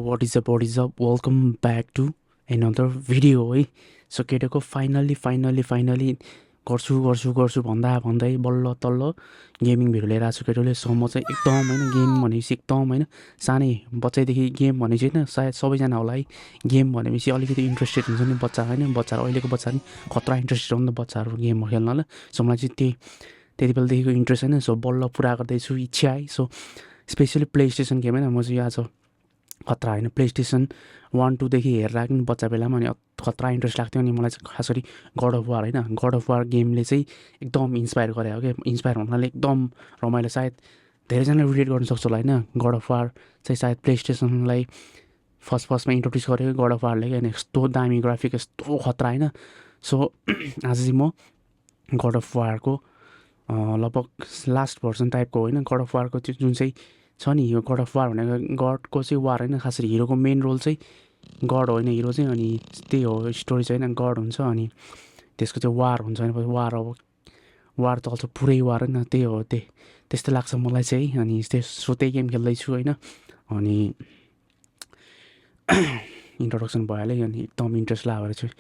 What is up? Welcome back to another video है so केटोको finally गर्छु भन्दै बल्ल तल्ल गेमिङ भिडियो लिएर आएको छु केटोले सो म चाहिँ एकदम होइन गेम भनेपछि एकदम होइन सानै बच्चैदेखि गेम भनेपछि होइन सायद सबैजना होला है गेम भनेपछि अलिकति इन्ट्रेस्टेड हुन्छ नि बच्चा होइन बच्चाहरू अहिलेको बच्चा नि खतरा इन्ट्रेस्टेड हो नि त बच्चाहरू गेम खेल्न ल सो मलाई चाहिँ त्यति बेलादेखिको इन्ट्रेस्ट होइन सो बल्ल पुरा गर्दैछु इच्छा है so specially PlayStation game होइन म चाहिँ आज खतरा होइन प्ले स्टेसन 1-2देखि हेरेर आएको नि बच्चा बेलामा अनि खतरा इन्ट्रेस्ट लाग्थ्यो अनि मलाई चाहिँ खास गरी गड अफ वार होइन गड अफ वार गेमले चाहिँ एकदम इन्सपायर गरे हो क्या इन्सपायर हुनाले एकदम रमाइलो सायद धेरैजनाले रिलेट गर्न सक्छ होला होइन गड अफ वार चाहिँ सायद प्ले स्टेसनलाई फर्स्टमा इन्ट्रोड्युस गरेको गड अफ वारले होइन यस्तो दामी ग्राफिक यस्तो खतरा होइन सो आज चाहिँ म गड अफ वारको लगभग लास्ट भर्सन टाइपको होइन गड अफ वारको त्यो जुन चाहिँ छ नि यो गड अफ वार भनेको गडको चाहिँ वार होइन खास गरी हिरोको मेन रोल चाहिँ गड होइन हिरो चाहिँ अनि त्यही हो स्टोरी चाहिँ होइन गड हुन्छ अनि त्यसको चाहिँ वार हुन्छ होइन वार अब वार चल्छ पुरै वार होइन त्यही हो त्यस्तै लाग्छ मलाई चाहिँ अनि त्यही गेम खेल्दैछु होइन अनि इन्ट्रोडक्सन भइहाल्यो अनि एकदम इन्ट्रेस्ट लागेर चाहिँ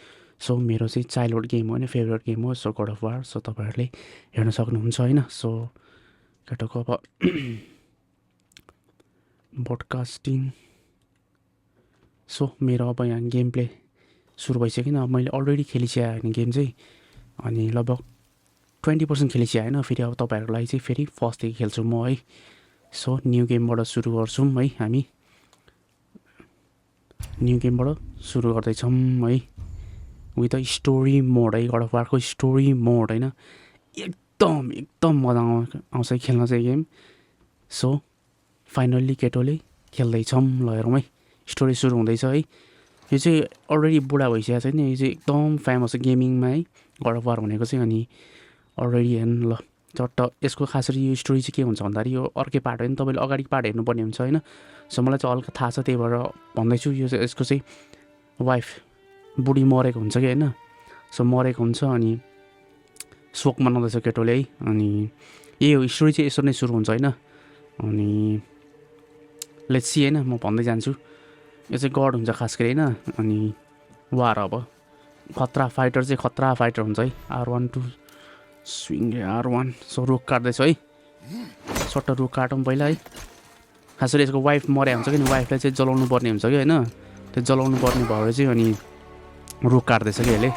सो मेरो चाहिँ चाइल्डहुड गेम हो होइन फेभरेट गेम हो so god of war so तपाईँहरूले हेर्न सक्नुहुन्छ होइन सो केटाको अब ब्रोडकास्टिङ सो मेरो अब यहाँ गेम प्ले सुरु भइसक्यो किन अब मैले अलरेडी खेलिसकेँ होइन गेम चाहिँ अनि लगभग 20% खेलिसकेँ होइन फेरि अब तपाईँहरूको लागि चाहिँ फेरि फर्स्टदेखि खेल्छु म है सो न्यू गेमबाट सुरु गर्छौँ है हामी न्यू गेमबाट सुरु गर्दैछौँ है विथ अ स्टोरी मोड है गड अफ वारको स्टोरी मोड होइन एकदम मजा आउँछ खेल्न चाहिँ गेम सो फाइनल्ली केटोले खेल्दैछौँ ल हेरौँ है स्टोरी सुरु हुँदैछ है यो चाहिँ अलरेडी बुढा भइसकेको छ नि यो चाहिँ एकदम फेमस गेमिङमा है गड अफ वार भनेको चाहिँ अनि अलरेडी हेर्नु ल चट्ट यसको खास गरी यो स्टोरी चाहिँ के हुन्छ भन्दाखेरि यो अर्कै पार्ट होइन तपाईँले अगाडि पार्ट हेर्नुपर्ने हुन्छ होइन सो मलाई चाहिँ हल्का थाहा छ त्यही भएर भन्दैछु यो चाहिँ यसको चाहिँ वाइफ बुढी मरेको हुन्छ कि होइन सो मरेको हुन्छ अनि शोक मनाउँदैछ केटोले है अनि यही हो स्टोरी चाहिँ यसरी नै सुरु हुन्छ होइन अनि लेट्स सी होइन म भन्दै जान्छु यो चाहिँ गड हुन्छ खास गरी होइन अनि वार अब खतरा फाइटर हुन्छ है R1 स्विङ R1 सो रुख काट्दैछ है सट्ट रुख काटौँ पहिला है खास गरी यसको वाइफ मर्या हुन्छ कि नि वाइफलाई चाहिँ जलाउनु पर्ने हुन्छ कि होइन त्यो जलाउनु पर्ने भएर चाहिँ अनि रुख काट्दैछ कि यसले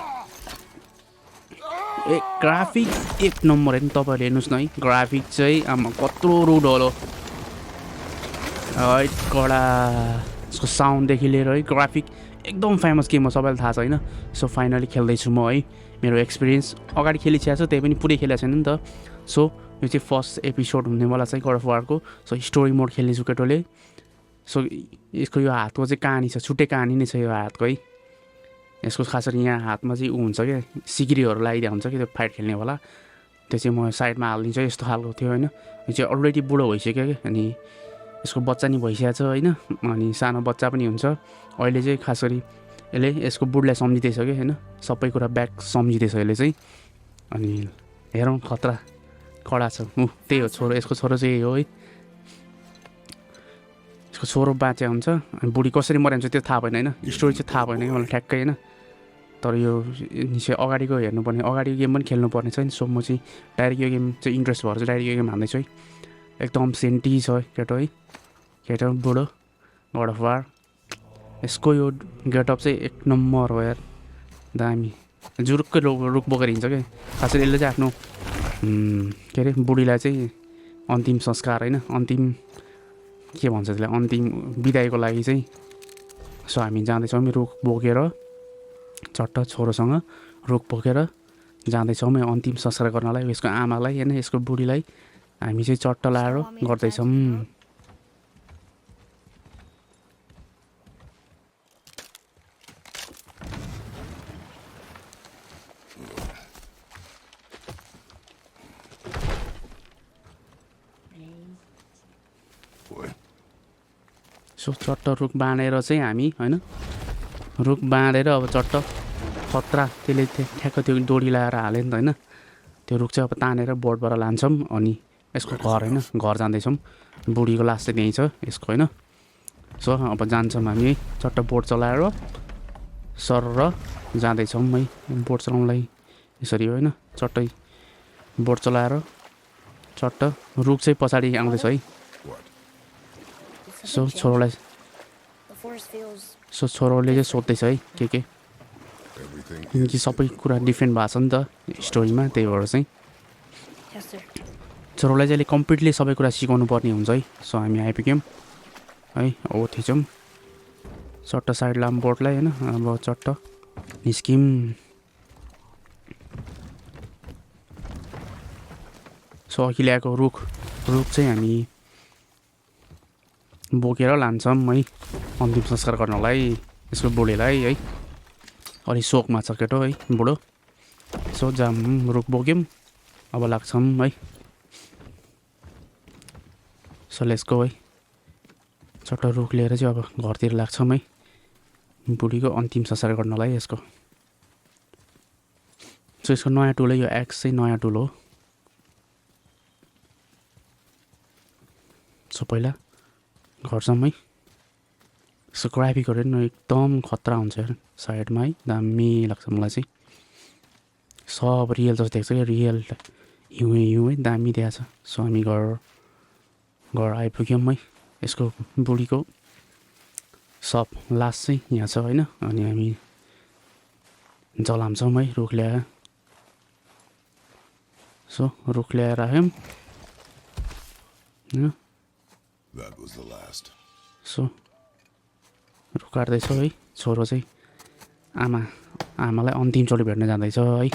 ग्राफिक एक नम्बर होइन तपाईँहरूले हेर्नुहोस् न है ग्राफिक चाहिँ आमा कत्रो रुड होला है कडा यसको साउन्डदेखि लिएर है ग्राफिक एकदम फेमस गेम हो सबैलाई थाहा छ होइन सो फाइनली खेल्दैछु म है मेरो एक्सपिरियन्स अगाडि खेलिसकेको छ त्यही पनि पुरै खेलेको छैन नि त सो यो चाहिँ फर्स्ट एपिसोड हुनेवाला चाहिँ गड अफ वारको सो स्टोरी मोड खेल्नेछु केटोले सो यसको यो हातको चाहिँ कहानी छ छुट्टै कहानी नै छ यो हातको है यसको खास गरी यहाँ हातमा चाहिँ ऊ हुन्छ क्या सिक्रीहरू लगाइदिएको हुन्छ कि त्यो फाइट खेल्नेवाला त्यो चाहिँ म साइडमा हालिदिन्छु यस्तो खालको थियो होइन यो चाहिँ अलरेडी बुढो भइसक्यो कि अनि यसको बच्चा नि भइसकेको छ होइन अनि सानो बच्चा पनि हुन्छ अहिले चाहिँ खास गरी यसले यसको बुढलाई सम्झिँदैछ कि होइन सबै कुरा ब्याक सम्झिँदैछ यसले चाहिँ अनि हेरौँ खतरा कडा छ त्यही हो छोरो यसको छोरो चाहिँ यही हो है यसको छोरो बाँचे हुन्छ अनि बुढी कसरी मर्या हुन्छ त्यो थाहा भएन होइन स्टोरी चाहिँ थाहा भएन कि मलाई ठ्याक्कै होइन तर यो चाहिँ अगाडिको हेर्नुपर्ने अगाडिको गेम पनि खेल्नुपर्ने छ नि सो म चाहिँ डाइरेक्ट यो गेम चाहिँ इन्ट्रेस्ट भएर चाहिँ डाइरेक्ट यो गेम हान्दैछु है एकदम सेन्टी छ केटो है केटो बुढो गड अफ वार यसको यो गेटअप चाहिँ एक नम्बर हो यार दामी जुरुक्कै रुख बोकेर हिँड्छ क्या खास गरी यसले चाहिँ आफ्नो के अरे बुढीलाई चाहिँ अन्तिम संस्कार होइन अन्तिम के भन्छ त्यसलाई अन्तिम बिदाईको लागि चाहिँ सो हामी जाँदैछौँ रुख बोकेर चट्ट छोरोसँग रुख बोकेर जाँदैछौँ अन्तिम संस्कार गर्नलाई यसको आमालाई होइन यसको बुढीलाई हामी चाहिँ चट्ट लाएर गर्दैछौँ सो चट्ट रुख बाँधेर चाहिँ हामी होइन रुख बाँधेर अब चट्ट खतरा त्यसले ठ्याक्क त्यो डोरी लगाएर हाल्यो नि त होइन त्यो रुख चाहिँ अब तानेर बोर्डबाट लान्छौँ अनि यसको घर होइन घर जाँदैछौँ बुढीको लास चाहिँ त्यहीँ छ यसको होइन सो अब जान्छौँ हामी है चट्ट बोट चलाएर सर र जाँदैछौँ है बोट चलाउनलाई यसरी होइन चट्टै बोट चलाएर चट्ट रुख चाहिँ पछाडि आउँदैछ है सो छोरोलाई सो छोरोले चाहिँ सोध्दैछ है के किनकि सबै कुरा डिफ्रेन्ट भएको छ नि त स्टोरीमा त्यही भएर चाहिँ छोरोलाई चाहिँ अहिले कम्प्लिटली सबै कुरा सिकाउनु पर्ने हुन्छ है सो हामी आइपुग्यौँ है हो थिचौँ चट्ट साइड लाम बोटलाई होइन अब चट्ट निस्क्यौँ सो अघि ल्याएको रुख चाहिँ हामी बोकेर लान्छौँ है अन्तिम संस्कार गर्नलाई यसको बुढेलाई है अलि सोकमा छ केटो है बुढो सो जाम रुख बोक्यौँ अब लाग्छौँ है सो लेट्सको है चट्ट रुख लिएर चाहिँ अब घरतिर लाग्छौँ है बुढीको अन्तिम संस्कार गर्नलाई यसको सो यसको नयाँ टुल यो एक्स चाहिँ नयाँ टुल हो सो पहिला गर्छौँ है यसको ग्राफिकहरू नि एकदम खतरा हुन्छ यार साइडमा है दामी लाग्छ मलाई चाहिँ सब रियल जस्तो देख्छ क्या रियल हिउँ है दामी देखाएको छ सो हामी घर आइपुग्यौँ है यसको बुढीको सब लास चाहिँ यहाँ छ होइन अनि हामी जलाउँछौँ है रुख ल्याएर सो रुख ल्याएर आयौँ होइन सो रुख काट्दैछ है छोरो चाहिँ आमालाई अन्तिमचोटि भेट्न जाँदैछ है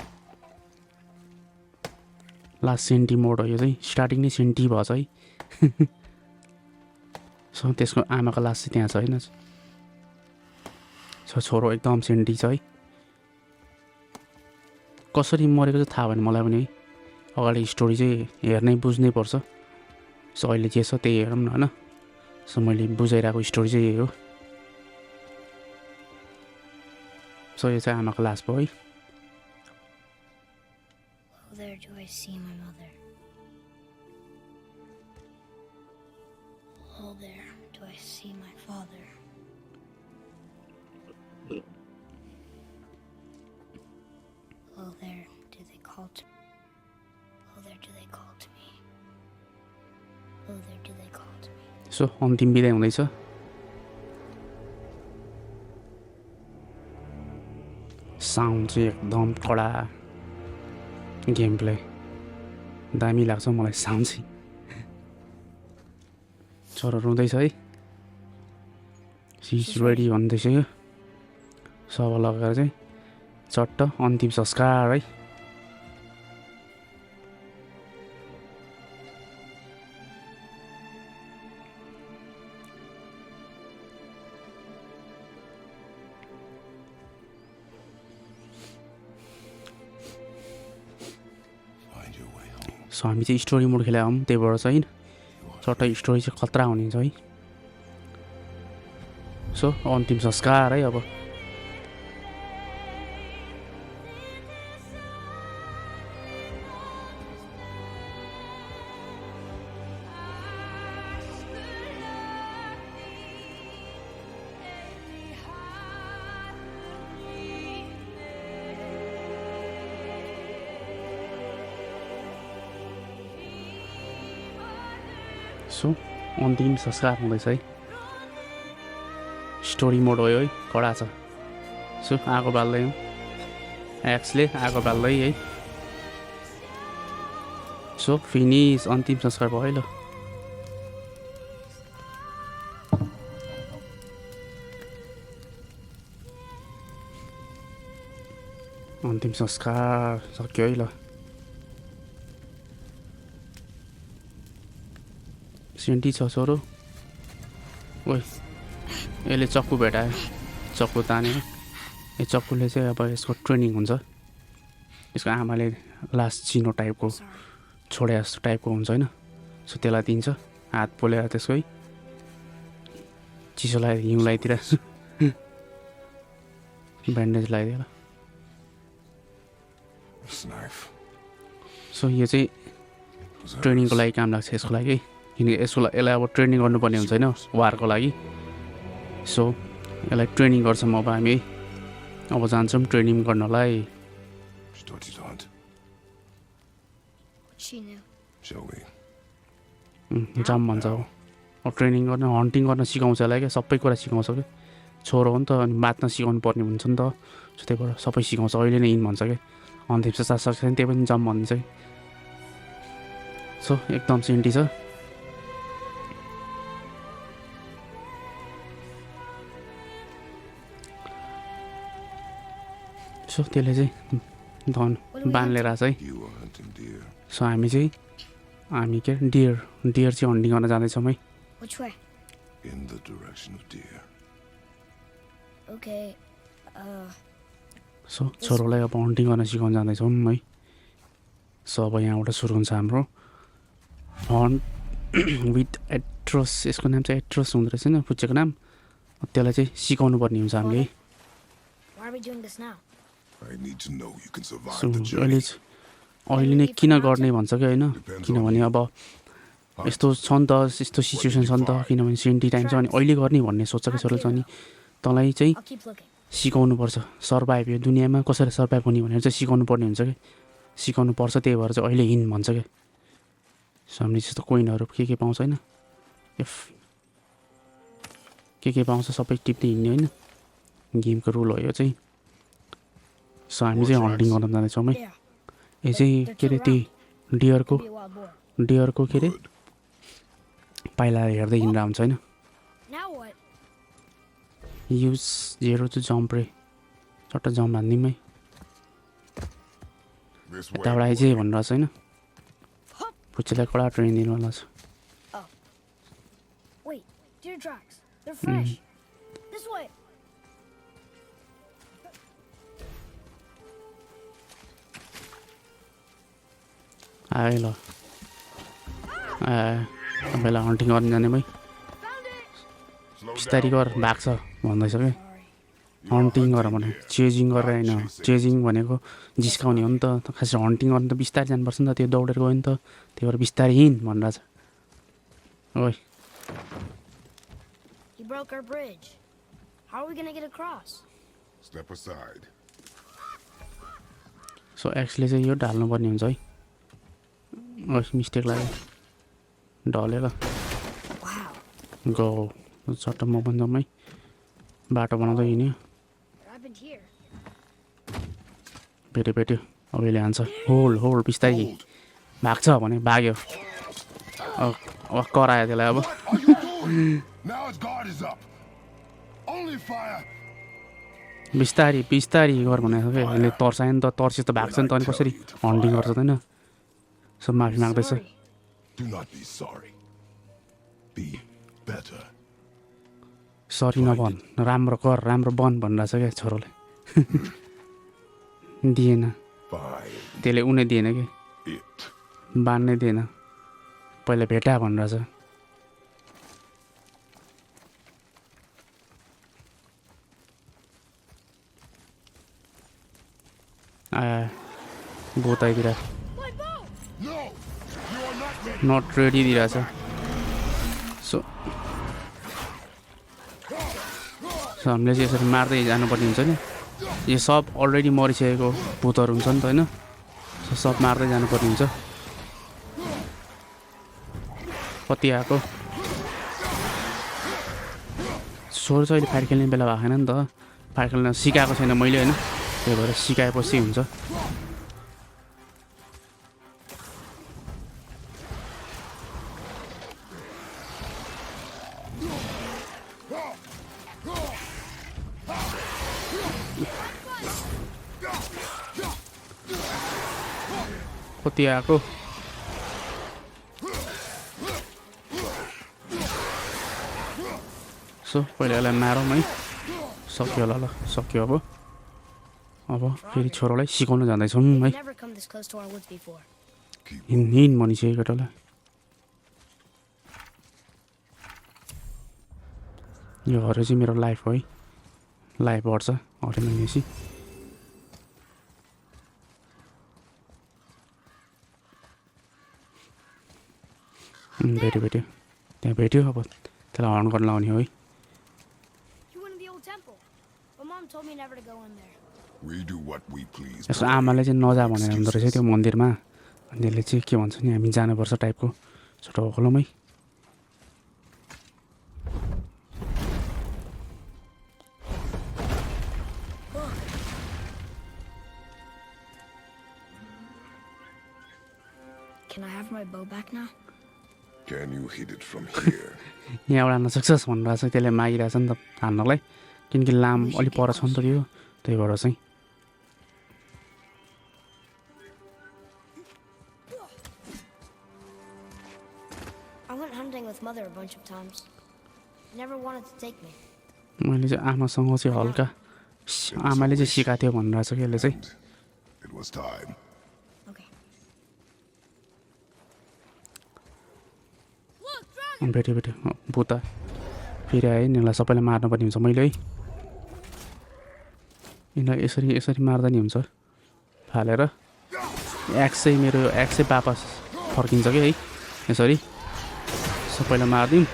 लास्ट सेन्टी मोड हो यो चाहिँ स्टार्टिङ नै सेन्टी भएछ है सो त्यसको आमाको लास चाहिँ त्यहाँ छ होइन सो छोरो एकदम सेन्टी छ है कसरी मरेको चाहिँ थाहा भएन मलाई पनि है अगाडि स्टोरी चाहिँ हेर्नै बुझ्नै पर्छ सो अहिले जे छ त्यही हेरौँ न होइन सो मैले बुझाइरहेको स्टोरी चाहिँ यही हो सो यो चाहिँ आमाको लास भयो है There do I see my mother. Oh, there do I see my father. Oh, there do they call to me. Oh, there do they call to me. Oh, there do they call to me. So अन्तिम बिदाइ हुँदैछ sound चाहिँ एकदम कडा game play दामी लाग्छ मलाई sound चाहिँ छोरो रुँदैछ है सिज रेडी भन्दैछ यो सब लगाएर चाहिँ चट्ट अन्तिम संस्कार है सो हामी चाहिँ स्टोरी मोड खेला हौँ त्यही भएर चाहिँ चट्ट स्टोरी चाहिँ खतरा हुने है सो अन्तिम संस्कार है अब सो अन्तिम संस्कार हुँदैछ है स्टोरी मोड हो है कडा छ सो आगो बाल्दै एक्सले आगो बाल्दै है सो फिनिस अन्तिम संस्कार भयो है ल अन्तिम संस्कार सक्यो है ल सेन्टी छ छोरो ओइ यसले चक्कु भेटायो चक्कु तान्यो यो चक्कुले चाहिँ अब यसको ट्रेनिङ हुन्छ यसको आमाले लास्ट चिनो टाइपको छोडे जस्तो टाइपको हुन्छ होइन सो त्यसलाई दिन्छ हात पोलेर त्यसको है चिसो लगाएर हिउँ लगाइदिएर ब्यान्डेज लगाइदिएर सो यो चाहिँ ट्रेनिङको लागि काम लाग्छ यसको लागि किनकि यसलाई अब ट्रेनिङ गर्नुपर्ने हुन्छ होइन वारको लागि सो यसलाई ट्रेनिङ गर्छौँ अब हामी अब जान्छौँ ट्रेनिङ गर्नलाई Storch's aunt. She knew. Joey. जाम भन्छ अब ट्रेनिङ गर्न हन्टिङ गर्न सिकाउँछ यसलाई क्या सबै कुरा सिकाउँछ क्या छोरो हो नि त अनि बाँच्न सिकाउनु पर्ने हुन्छ नि त सो त्यही भएर सबै सिकाउँछ अहिले नै इन भन्छ क्या अन्त सक्छ नि त्यही पनि जाम भनिदिन्छ कि सो एकदम सेन्टी छ सो त्यसले चाहिँ धन बाँधले रहेछ है You were hunting deer. So हामी चाहिँ हामी के डियर चाहिँ हन्टिङ गर्न जाँदैछौँ है Which way? In the direction of deer. Okay. So छोरोलाई अब हन्टिङ गर्न सिकाउन जाँदैछौँ है सो अब यहाँबाट सुरु हुन्छ हाम्रो हन्ट विथ एट्रोस यसको नाम चाहिँ एट्रोस हुँदो रहेछ नि पुच्चेको नाम त्यसलाई चाहिँ सिकाउनु पर्ने हुन्छ हामीले Why are we doing this now? I need to know you can survive so the अहिले journey. अहिले नै किन गर्ने भन्छ कि होइन किनभने अब यस्तो छ नि त यस्तो सिचुएसन छ नि त किनभने सेन्टी टाइम छ अनि अहिले गर्ने भन्ने सोचेको छोरो छ नि तँलाई चाहिँ I'll keep looking. सिकाउनुपर्छ सर्भाइभ यो दुनियाँमा कसरी सर्भाइभ हुने भनेर चाहिँ सिकाउनु पर्ने हुन्छ कि सिकाउनु पर्छ त्यही भएर चाहिँ अहिले हिँड भन्छ क्या सो हामीले जस्तो कोइनहरू के पाउँछ होइन एफ के पाउँछ सबै टिप्दै हिँड्ने होइन गेमको रुल हो यो चाहिँ सो हामी चाहिँ हन्टिङ गर्न जाँदैछौँ है Yeah. यो चाहिँ के अरे त्यही डियरको Could be a wild boar. के अरे पाइला हेर्दै हिँड्दा हुन्छ होइन Now what? Use 0 to jump रे चट्ट जम्प हान्दिउँ है This way. यताबाट आइज भनेर छ होइन पुच्चीलाई कडा ट्रेन दिनुवाला छ Wait, deer tracks. They're fresh. This way. आयो ल तपाईँलाई हन्टिङ गर्न जाने भाइ Slow बिस्तारी down. गर भाग्छ भन्दैछ क्या Sorry. हन्टिङ गर भने चेजिङ गरेर होइन चेजिङ भनेको जिस्काउने हो नि त खास हन्टिङ गर्नु त बिस्तारै जानुपर्छ नि त त्यो दौडेर गयो नि त त्यही भएर बिस्तारै हिँड भनेर छ ओइ He broke our bridge. How are we gonna get across? Step aside. So एक्सले चाहिँ यो ढाल्नुपर्ने हुन्छ है ओइ मिस्टेक लाग्यो ढलेर Wow. गो चट्ट म पनि जाउँ है बाटो बनाउँदै हिँड्यो What happened here? भेट्यो अब यसले हान्छ होल्ड बिस्तारै भाग्छ भने भाग्यो अब करायो त्यसलाई अब Are you going? Now his guard is up. Only fire. बिस्तारी गर भनेको क्या यसले तर्सायो नि त तर्सी त भाग्छ नि त अनि कसरी हन्टिङ गर्छ त होइन सो माफी माग्दैछ Sorry. Do not be sorry. Be better. Sorry नभन राम्रो बन भनिरहेछ क्या छोरोले दिएन Fine. त्यसले उनी दिएन कि It. बान्नै दिएन पहिला भेटा भनिरहेछ बोताइतिर No. You are not ready. Not ready दिइरहेछ सो हामीले चाहिँ यसरी मार्दै जानुपर्ने हुन्छ नि यो सब अलरेडी मरिसकेको भूतहरू हुन्छ नि त होइन सो सब मार्दै जानुपर्ने हुन्छ कति आएको छोरो चाहिँ अहिले फायर खेल्ने बेला भएको छैन नि त फायर खेल्न सिकाएको छैन मैले होइन त्यही भएर सिकाएपछि हुन्छ कति आएको सो पहिला यसलाई मारौँ है सक्यो होला ल सक्यो अब फेरि छोरोलाई सिकाउन जाँदैछौँ है We've never come this close to our woods before. हिँड भनिसक्यो केटालाई यो हरे चाहिँ मेरो लाइफ हो है लाइफ बढ्छ हरे भनेपछि भेट्यो त्यहाँ भेट्यो अब त्यसलाई हर्न गर्न लाउने हो है temple. But Mom told me never to go in there. We do what we please. यसो आमाले चाहिँ नजा भनेर हुँदो रहेछ त्यो मन्दिरमा अनि त्यसले चाहिँ के भन्छ नि हामी जानुपर्छ टाइपको छोटो खोलौँ है Can I have my bow back now? Can you hit it from here? यहाँबाट हान्न सक्छस् भनेर चाहिँ त्यसले मागिरहेछ नि त हान्नलाई किनकि लाम अलिक पर छ नि त त्यो त्यही भएर चाहिँ I went hunting with Mother a bunch of times. Never wanted to take me. मैले चाहिँ आमासँग चाहिँ हल्का आमाले चाहिँ सिकाएको थियो भनेर चाहिँ यसले चाहिँ It was time. Okay. भेट्यो भेट्यो भूत फेरि आयो यिनीहरूलाई सबैलाई मार्नुपर्ने हुन्छ मैले है यिनीहरूलाई यसरी यसरी मार्दा नि हुन्छ फालेर एक्स चाहिँ मेरो एक्स चाहिँ वापस फर्किन्छ कि है यसरी सबैलाई मारिदिउँ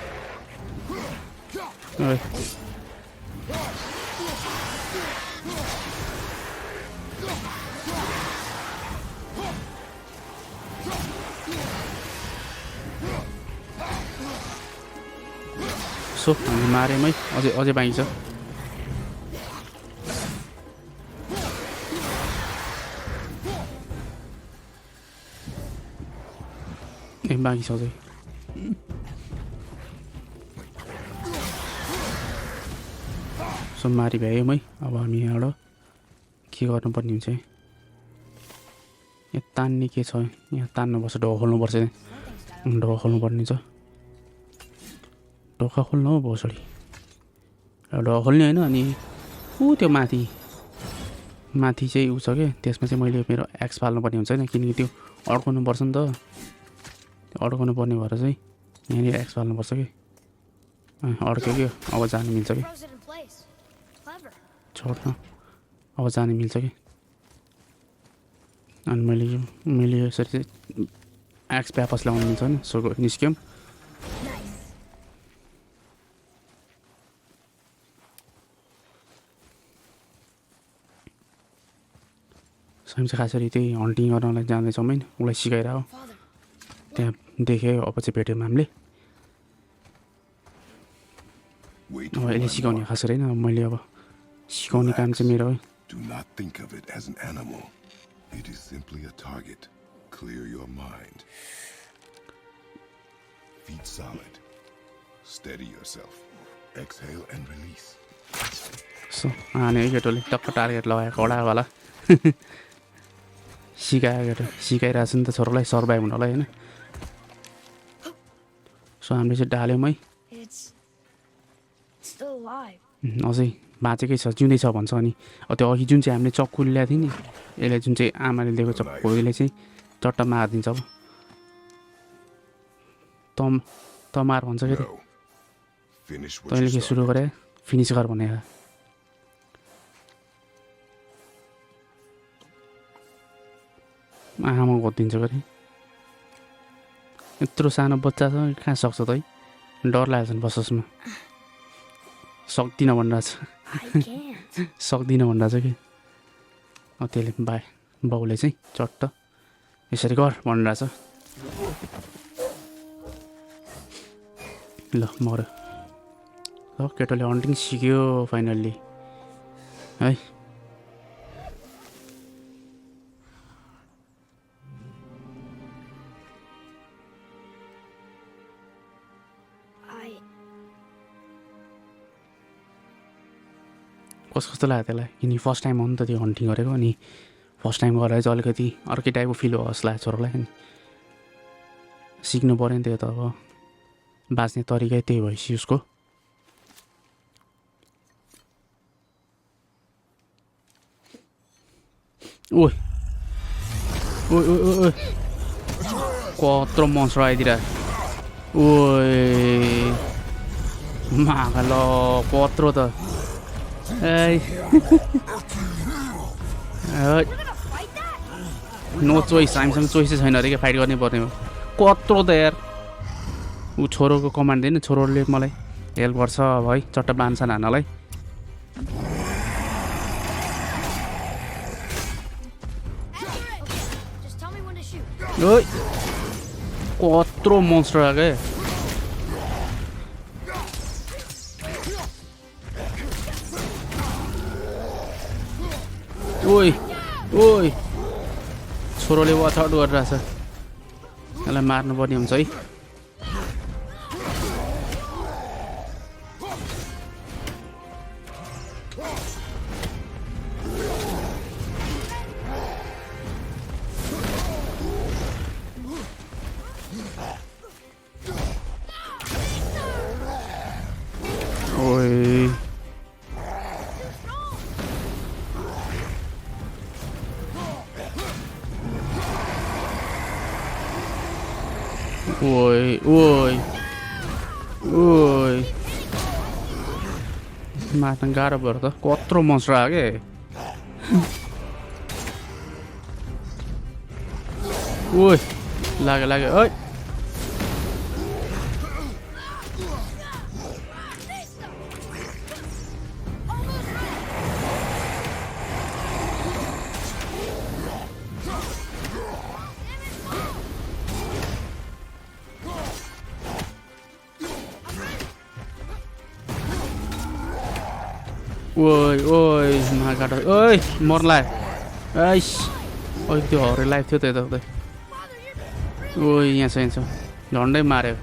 सो हामी माऱ्यौँ है अझै अझै बाँकी छ ए बाँकी छ अझै सो मारि भ्यायौँ है अब हामी यहाँबाट के गर्नुपर्ने हुन्छ यहाँ तान्ने के छ यहाँ तान्नुपर्छ ढोका खोल्नुपर्छ ढोका खोल्नुपर्ने छ ढोका खोल्नु हो भोसडी ढोका खोल्ने होइन अनि ऊ त्यो माथि माथि चाहिँ ऊ छ क्या त्यसमा चाहिँ मैले मेरो एक्स फाल्नुपर्ने हुन्छ होइन किनकि त्यो अड्काउनु पर्छ नि त त्यो अड्काउनु पर्ने भएर चाहिँ यहाँनिर एक्स फाल्नुपर्छ कि अड्क्यो कि अब जानु मिल्छ कि Froze it in place. Clever. छोड्न अब जानु मिल्छ कि अनि मैले यसरी चाहिँ एक्स वापस ल्याउनु मिल्छ नि सो निस्क्यौँ Nice. हामी चाहिँ खासरी त्यही हन्टिङ गर्नलाई जाँदैछौँ होइन उसलाई सिकाएर हो Father. त्यहाँ देखेँ अब चाहिँ भेट्यौँ हामीले Wait अब for यसले my सिकाउने mark. खास होइन अब मैले अब सिकाउने काम चाहिँ मेरो है Do not think of it as an animal. It is simply a target. Clear your mind. Feet solid. Steady yourself. Exhale and release. So हाने है केटोले टक्क टार्गेट लगाएको कडावाला सिकायो केटो सिकाइरहेको छ नि त छोरालाई सर्भाइभ हुनलाई होइन सो हामीले चाहिँ ढाल्यौँ है It's still alive. अझै बाँचेकै छ जिउँदै छ भन्छ अनि त्यो अघि जुन चाहिँ हामीले चक्कु ल्याएको थियो नि यसले जुन चाहिँ आमाले दिएको चक्कु यसले चाहिँ चट्ट मारिदिन्छ अब त मार भन्छ के No. Finish what तैँले you के सुरु started. गरे फिनिस गर भने आमा गरिदिन्छ गरे यत्रो सानो बच्चा छ कहाँ सक्छ त है डर लागेको छ नि बसोसमा सक्दिनँ भनिरहेको छ I can't. सक्दिनँ भनिरहेको छ कि त्यसले बाउले चाहिँ चट्ट यसरी गर भनिरहेछ ल मऱ्यो ल केटोले हन्टिङ सिक्यो फाइनल्ली है I कस्तो लाग्यो त्यसलाई किनकि फर्स्ट टाइम हो नि त त्यो हन्टिङ गरेको अनि फर्स्ट टाइम गरेर चाहिँ अलिकति अर्कै टाइपको फिल हो जस्तो लाग्यो छोरालाई अनि सिक्नु पऱ्यो नि त्यो त अब बाँच्ने तरिकै त्यही भएपछि उसको ओइ ओइ ओइ ओइ कत्रो मन्स्टर आइदिएर ओइ मागा ल कत्रो त ए नो चोइस हामीसँग चोइसै छैन अरे क्या फाइट गर्नै पर्ने हो कत्रो त यार ऊ छोरोको कमान्ड दिएन छोरोले मलाई हेल्प गर्छ अब है चट्ट बान्छन् हान्नलाई Just tell me when to shoot. ओइ कत्रो मोन्स्टर आके ओइ ओइ छोरोले वाचआउट गरिरहेछ यसलाई मार्नुपर्ने हुन्छ है ओइ ओइ ओइ ओइ मार्न गाह्रो भयो त कत्रो मोन्स्टर आयो के ओइ लाग्यो लाग्यो ओइ ओइ ओइ मागाट ओइ मर्ला आइस ओइ त्यो हरे लाइफ थियो त यता ओइ यहाँ छ झन्डै मार्यो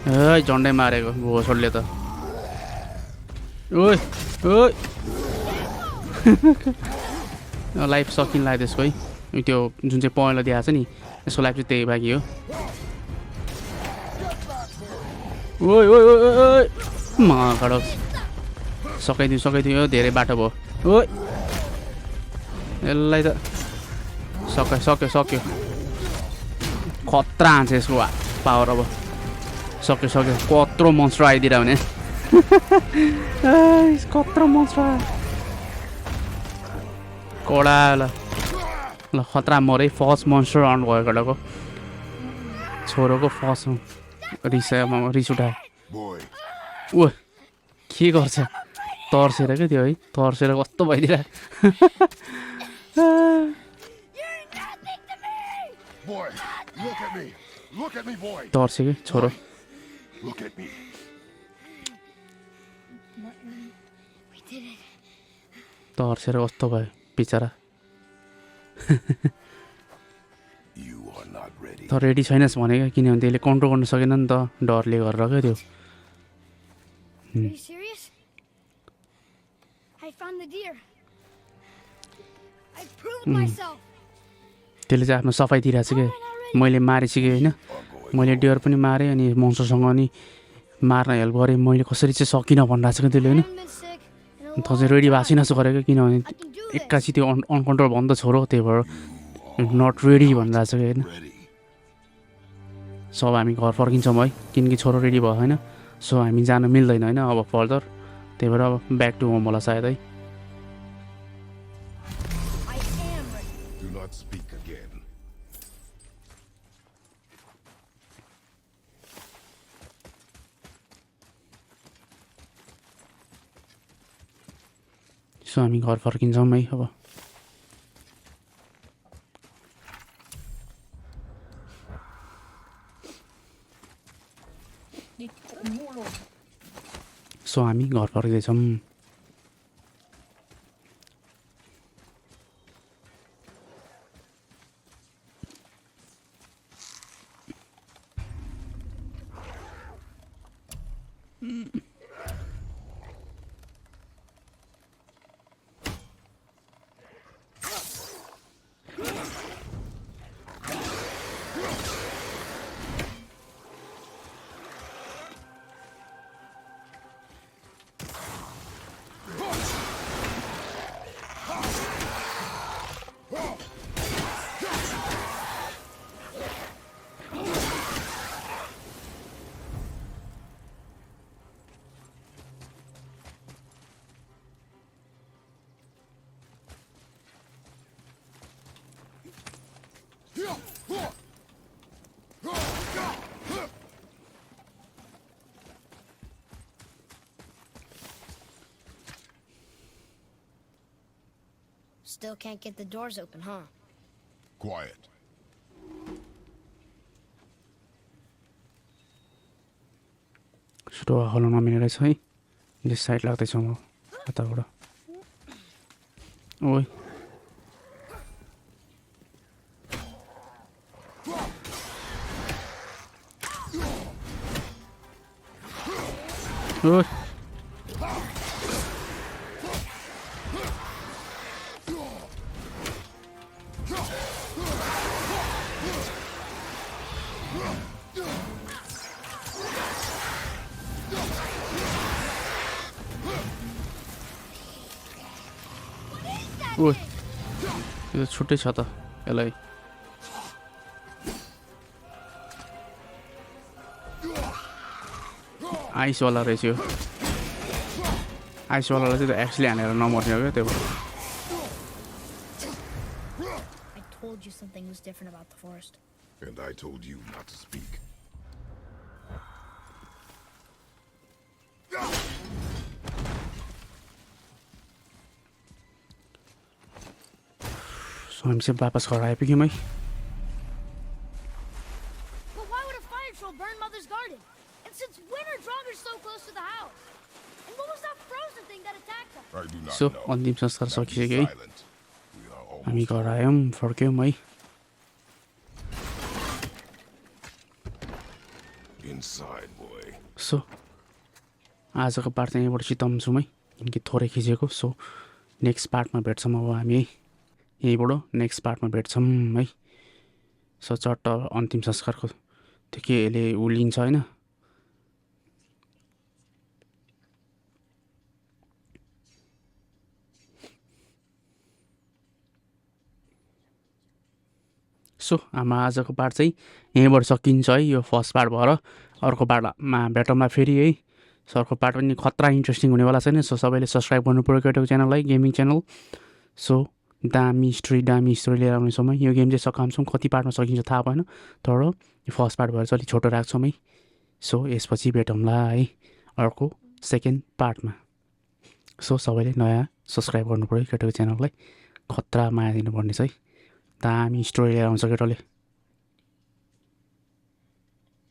है झन्डै मारेको भोसडले त ओइ ओइ लाइफ सकिन लाग्यो त्यसको है त्यो जुन चाहिँ पहेँलो दिएको छ नि त्यसको लाइफ चाहिँ त्यही बाँकी हो ओइ ओइ ओइ ओइ मागाट सकाइदियो धेरै बाटो भयो ओइ यसलाई त सक्यो खतरा हान्छ यसको पावर अब सक्यो कत्रो मोन्स्टर आइदिएर भने कत्रो मोन्स्टर कडा ल खतरा मरै फर्स्ट मोन्स्टर अन भयो केटाको छोरोको फर्स्ट रिस उठायो Boy, ओ के गर्छ तर्सेर क्या त्यो है तर्सेर कस्तो भइदिएर boy, look at me. Look at me, boy. तर्स्यो कि छोरो Look at me. We did it. तर्सेर कस्तो भयो बिचरा You are not ready. त रेडी छैनस् भने क्या किनभने त्यसले कन्ट्रोल गर्न सकेन नि त डरले गरेर क्या त्यो Are you serious? I found the deer. I proved myself. त्यसले चाहिँ आफ्नो सफाइ दिइरहेको छ क्या मैले मारिसकेँ होइन मैले डियर पनि मारेँ अनि मन्स्टरसँग अनि मार्न हेल्प गरेँ मैले कसरी चाहिँ सकिनँ भनिरहेको छ क्या त्यसले होइन I've been sick and त चाहिँ रेडी भएको छैनस् गरेको किनभने एक्कासी त्यो अनकन्ट्रोल भयो नि त छोरो त्यही भएर नट रेडी भनिरहेको छ कि होइन Ready. सब हामी घर फर्किन्छौँ है किनकि छोरो रेडी भयो होइन सो हामी जानु मिल्दैन होइन अब फर्दर त्यही भएर अब ब्याक टु होम होला सायद है I am ready. Do not speak again. So हामी घर फर्किन्छौँ है अब सो हामी घर फर्किँदैछौँ Still can't get the doors open, huh? Quiet. छिटो हल्न नमिल्ने रहेछ है यस साइड लाग्दैछु म यताबाट ओइ ओइ ओइ यो छुट्टै छ त यसलाई आइसवाला रहेछ यो आइसवालालाई चाहिँ एक्चुअली हानेर नमर्ने हो क्या त्यो I told you something was different about the forest. And I told you not to speak. So हामी चाहिँ वापस घर आइपुग्यौँ है But why would a fire troll burn Mother's garden? And since when are Draugrs so close to the house? And what was that frozen thing that attacked them? I do not so know. अन्तिम संस्कार Now be सकिसक्यो है silent. We are हामी almost घर आयौँ फर्क्यौँ है inside, boy. So आजको part चाहिँ यहीँबाट सिताउँछौँ है किनकि थोरै खिचेको सो नेक्स्ट पार्टमा भेट्छौँ अब हामी है यहीँबाट नेक्स्ट पार्टमा भेट्छौँ है सो चट्ट अन्तिम संस्कारको त्यो के यसले उलिन्छ होइन सो हाम्रो आजको पार्ट चाहिँ यहीँबाट सकिन्छ है यो फर्स्ट पार्ट भएर अर्को पार्टमा भेटौँला फेरि है सो अर्को पार्ट पनि खतरा इन्ट्रेस्टिङ हुनेवाला छैन सो सबैले सब्सक्राइब गर्नु पऱ्यो केटाको च्यानललाई गेमिङ च्यानल सो दामी स्टोरी लिएर आउनेछौँ है यो गेम चाहिँ सकाउँछौँ कति पार्टमा सकिन्छ थाहा भएन तर यो फर्स्ट पार्ट भएर चाहिँ अलिक छोटो राख्छौँ है सो यसपछि भेटौँला है अर्को सेकेन्ड पार्टमा सो सबैले नयाँ सब्सक्राइब गर्नु पऱ्यो केटाको च्यानललाई खतरा माया दिनुपर्नेछ है दामी स्टोरी लिएर आउँछ केटाले